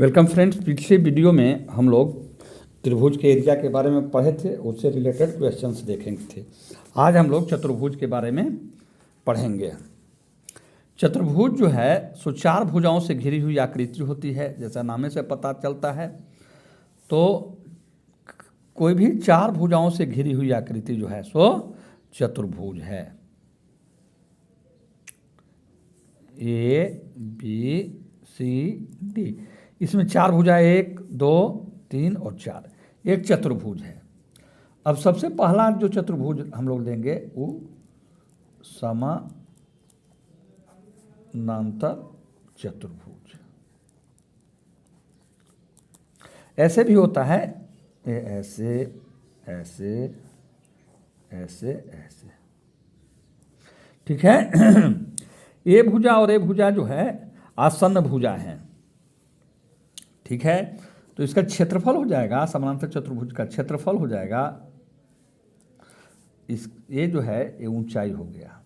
Welcome friends. पिछले video में हम लोग त्रिभुज के एरिया के बारे में पढ़े थे, उससे रिलेटेड क्वेश्चंस देखेंगे थे। आज हम लोग चतुर्भुज के बारे में पढ़ेंगे। चतुर्भुज जो है सो चार भुजाओं से घिरी हुई आकृति होती है, जैसा नामे से पता चलता है। तो कोई भी चार भुजाओं से घिरी हुई आकृति जो है सो चतुर्भुज है। ए बी सी डी, इसमें चार भुजाएं 1 2 3 और 4, एक चतुर्भुज है। अब सबसे पहला जो चतुर्भुज हम लोग देंगे वो समानांतर चतुर्भुज। ऐसे भी होता है, ऐसे ऐसे ऐसे ऐसे, ठीक है। ए भुजा और ए भुजा जो है आसन्न भुजा हैं, ठीक है। तो इसका क्षेत्रफल हो जाएगा, समानांतर चतुर्भुज का क्षेत्रफल हो जाएगा, इस ये जो है ये ऊंचाई हो गया,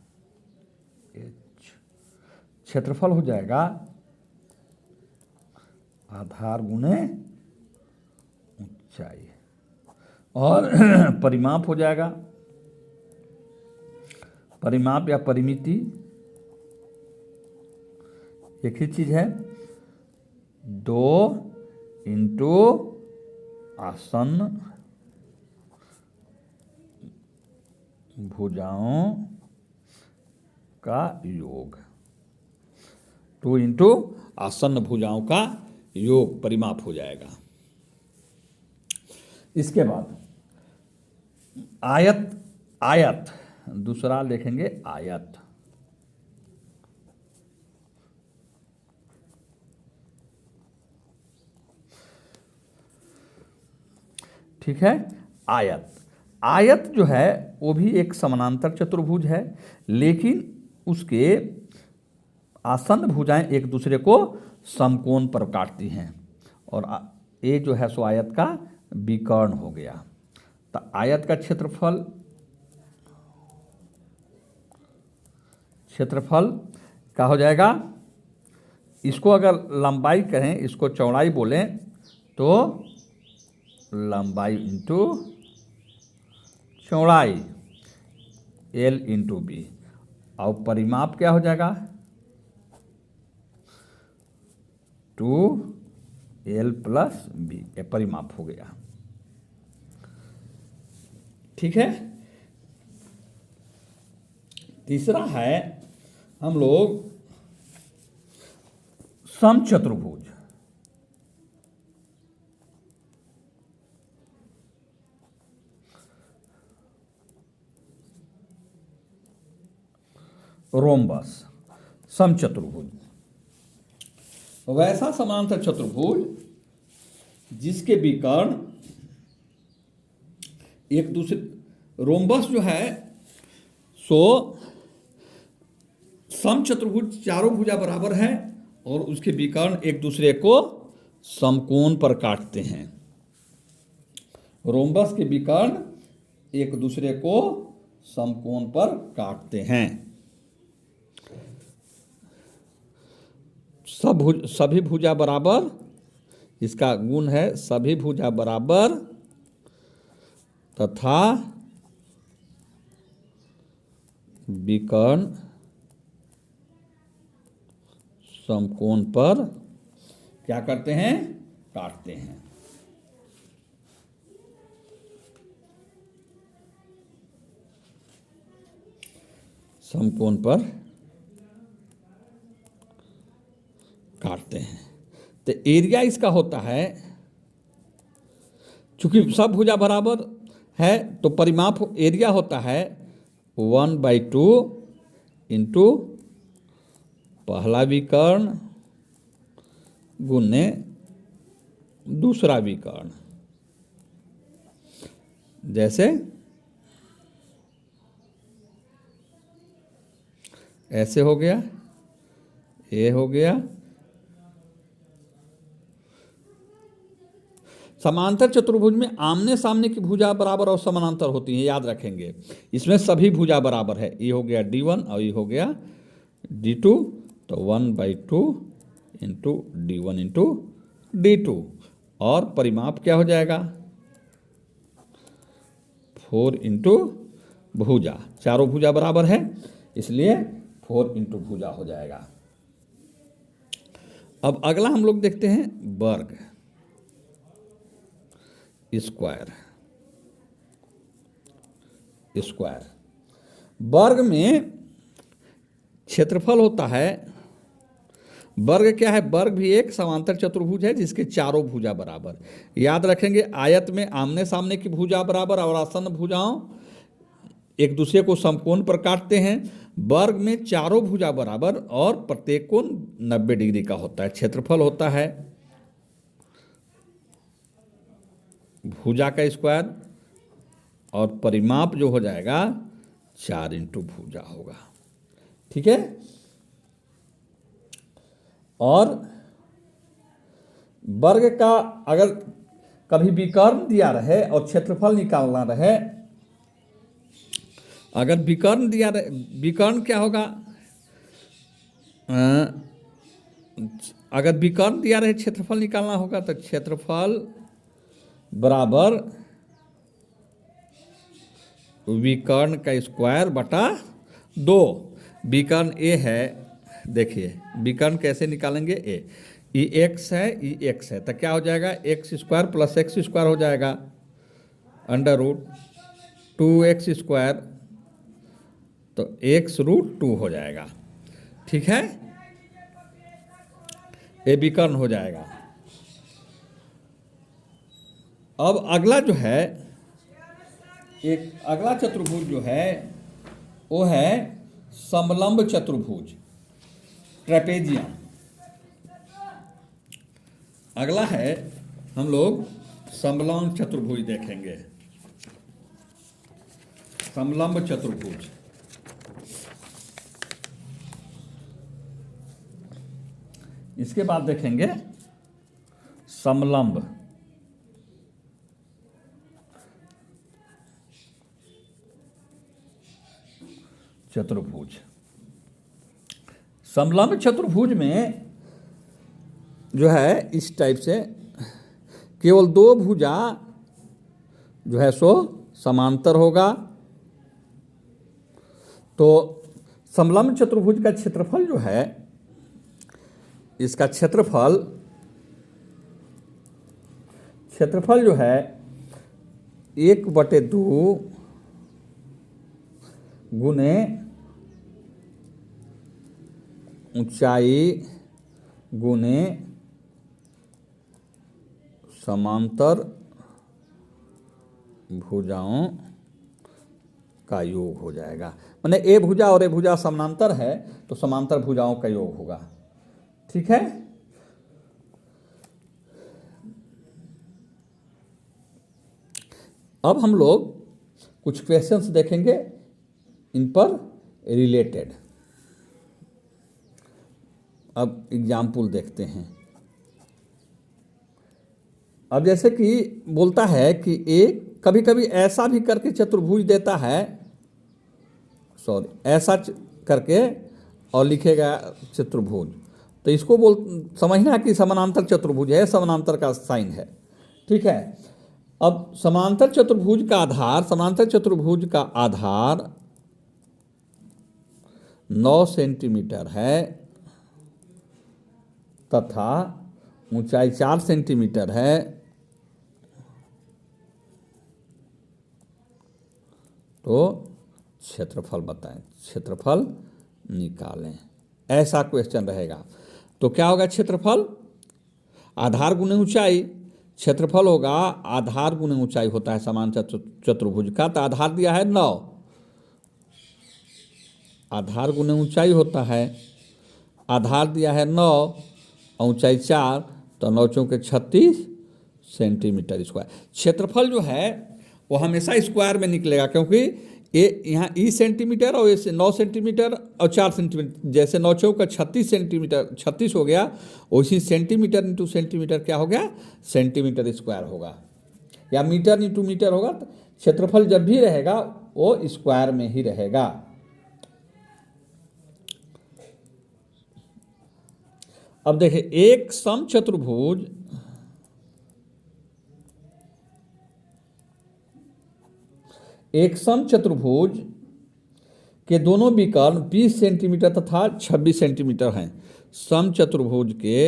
क्षेत्रफल हो जाएगा आधार गुणे ऊंचाई, और परिमाप हो जाएगा, परिमाप या परिमिति एक ही चीज है, 2 इंटू आसन्न भुजाओं का योग, 2 इंटू आसन्न भुजाओं का योग परिमाप हो जाएगा। इसके बाद आयत, आयत दूसरा लिखेंगे आयत, ठीक है। आयत, आयत जो है वो भी एक समानांतर चतुर्भुज है, लेकिन उसके आसन्न भुजाएं एक दूसरे को समकोण पर काटती हैं, और ये जो है सो आयत का विकर्ण हो गया। तो आयत का क्षेत्रफल, क्षेत्रफल क्या हो जाएगा, इसको अगर लंबाई कहें, इसको चौड़ाई बोलें, तो लंबाई इंटू चौड़ाई L इंटू बी, और परिमाप क्या हो जाएगा 2L प्लस बी, ये परिमाप हो गया, ठीक है। तीसरा है हम लोग समचतुर्भुज। रोम्बस समचतुर्भुज, वैसा समांतर चतुर्भुज जिसके विकर्ण एक दूसरे, रोम्बस जो है सो समचतुर्भुज चारों भुजा बराबर है और उसके विकर्ण एक दूसरे को समकोण पर काटते हैं। रोम्बस के विकर्ण एक दूसरे को समकोण पर काटते हैं। सभी भुजा बराबर, इसका गुण है सभी भुजा बराबर तथा विकर्ण समकोण पर क्या करते हैं, काटते हैं। समकोण पर काटते हैं। तो एरिया इसका होता है, चूंकि सब भुजा बराबर है तो परिमाप एरिया होता है 1/2 इंटू पहला विकर्ण गुने दूसरा विकर्ण, जैसे ऐसे हो गया, ये हो गया। समांतर चतुर्भुज में आमने सामने की भुजा बराबर और समानांतर होती हैं, याद रखेंगे। इसमें सभी भुजा बराबर है, ये हो गया D1 और ये हो गया D2, तो 1/2 इंटू D1 इंटू D2 और परिमाप क्या हो जाएगा 4 इंटू भुजा, चारों भुजा बराबर है इसलिए 4 इंटू भुजा हो जाएगा। अब अगला हम लोग देखते हैं वर्ग स्क्वायर। वर्ग में क्षेत्रफल होता है, वर्ग क्या है, वर्ग भी एक समांतर चतुर्भुज है जिसके चारों भुजा बराबर। याद रखेंगे आयत में आमने सामने की भुजा बराबर और आसन्न भुजाओं एक दूसरे को समकोण पर काटते हैं। वर्ग में चारों भुजा बराबर और प्रत्येक कोण 90 डिग्री का होता है। क्षेत्रफल होता है भुजा का स्क्वायर और परिमाप जो हो जाएगा 4 इंटू भुजा होगा। ठीक है। और वर्ग का अगर कभी विकर्ण दिया रहे और क्षेत्रफल निकालना रहे, अगर विकर्ण दिया रहे, विकर्ण क्या होगा, अगर विकर्ण दिया रहे क्षेत्रफल निकालना होगा तो क्षेत्रफल बराबर विकर्ण का स्क्वायर बटा 2। विकर्ण ए है, देखिए विकर्ण कैसे निकालेंगे, ई एक्स है तो क्या हो जाएगा x square plus x square हो जाएगा अंडर रूट 2x स्क्वायर, तो x रूट 2 हो जाएगा। ठीक है, ये विकर्ण हो जाएगा। अब अगला जो है, एक अगला चतुर्भुज जो है वो है समलंब चतुर्भुज, ट्रेपेजियम। अगला है हम लोग समलंब चतुर्भुज देखेंगे, समलंब चतुर्भुज। इसके बाद देखेंगे समलंब चतुर्भुज। समलंब चतुर्भुज में जो है इस टाइप से केवल 2 भुजा जो है सो समांतर होगा। तो समलंब चतुर्भुज का क्षेत्रफल जो है, इसका क्षेत्रफल जो है 1/2 गुने ऊंचाई गुने समांतर भुजाओं का योग हो जाएगा। माने ए भुजा और ए भुजा समांतर है तो समांतर भुजाओं का योग होगा। ठीक है। अब हम लोग कुछ क्वेश्चंस देखेंगे इन पर रिलेटेड। अब एग्जाम्पल देखते हैं। अब जैसे कि बोलता है कि एक कभी कभी ऐसा भी करके चतुर्भुज देता है, ऐसा करके और लिखेगा चतुर्भुज, तो इसको समझना कि समानांतर चतुर्भुज है, समानांतर का साइन है। ठीक है। अब समांतर चतुर्भुज का आधार, समांतर चतुर्भुज का आधार 9 सेंटीमीटर है तथा ऊंचाई 4 सेंटीमीटर है, तो क्षेत्रफल बताएं, क्षेत्रफल निकालें। ऐसा क्वेश्चन रहेगा तो क्या होगा, क्षेत्रफल आधार गुने ऊंचाई, क्षेत्रफल होगा आधार गुने ऊंचाई होता है समांतर चतुर्भुज का। तो आधार दिया है 9, आधार गुने ऊंचाई होता है, आधार दिया है 9 ऊंचाई 4, तो 9 चौके 36 सेंटीमीटर स्क्वायर। क्षेत्रफल जो है वो हमेशा स्क्वायर में निकलेगा, क्योंकि ये यहाँ ई सेंटीमीटर और ये 9 सेंटीमीटर और 4 सेंटीमीटर, जैसे 9 चौका 36 सेंटीमीटर 36 हो गया, वैसी सेंटीमीटर इंटू सेंटीमीटर क्या हो गया, सेंटीमीटर स्क्वायर होगा, या मीटर इंटू मीटर होगा। तो क्षेत्रफल जब भी रहेगा वो स्क्वायर में ही रहेगा। अब देखिए एक समचतुर्भुज एक सम चतुर्भुज के दोनों विकर्ण 20 सेंटीमीटर तथा 26 सेंटीमीटर हैं। सम चतुर्भुज के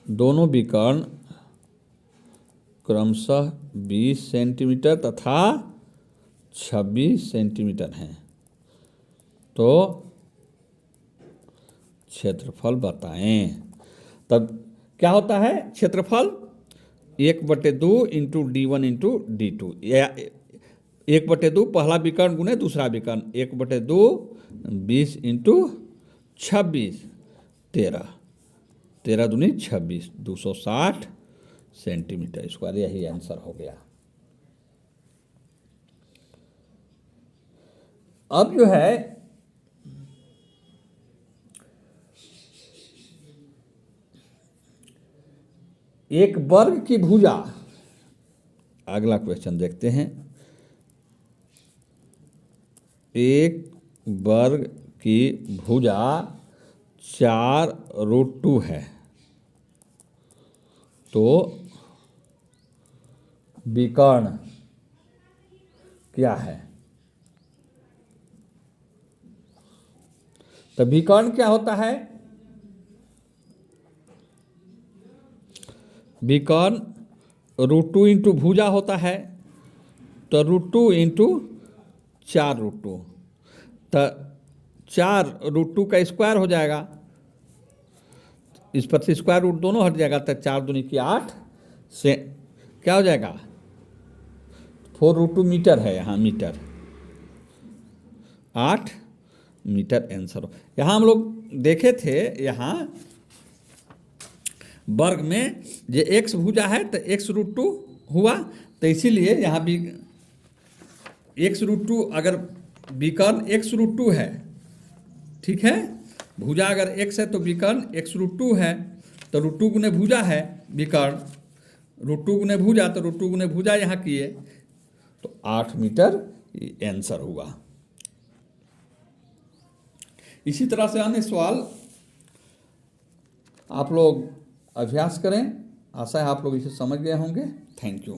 दोनों विकर्ण क्रमशः 20 सेंटीमीटर तथा 26 सेंटीमीटर हैं। तो क्षेत्रफल बताएं। तब क्या होता है क्षेत्रफल? 1/2 इंटू D1 इंटू D2, या 1/2 पहला विकर्ण गुने दूसरा विकर्ण, 1/2 20 इंटू 26 13, 13 दूनी 26, 260 सेंटीमीटर स्क्वायर। यही आंसर हो गया। अब जो है एक वर्ग की भुजा, अगला क्वेश्चन देखते हैं। एक वर्ग की भुजा 4√2 है, तो विकर्ण क्या है? तो विकर्ण क्या होता है? विकर्ण √2 इंटू भुजा होता है, तो √2 इंटू 4√2, तो 4√2 का स्क्वायर हो जाएगा। इस पर से स्क्वायर रूट दोनों हट जाएगा, तो 4 दूनी की 8 से क्या हो जाएगा? 4√2 मीटर है, यहाँ मीटर, 8 मीटर आंसर। यहाँ हम लोग देखे थे, यहाँ वर्ग में जो x भुजा है तो x√2 हुआ, तो इसीलिए यहाँ भी x√2, अगर विकर्ण x√2 है, ठीक है, भुजा अगर x है तो विकर्ण x√2 है, तो √2 गुने भुजा है विकर्ण, √2 गुने भुजा, तो √2 गुने भुजा यहाँ किए, तो 8 मीटर आंसर हुआ। इसी तरह से अन्य सवाल आप लोग अभ्यास करें। आशा है आप लोग इसे समझ गए होंगे। Thank you.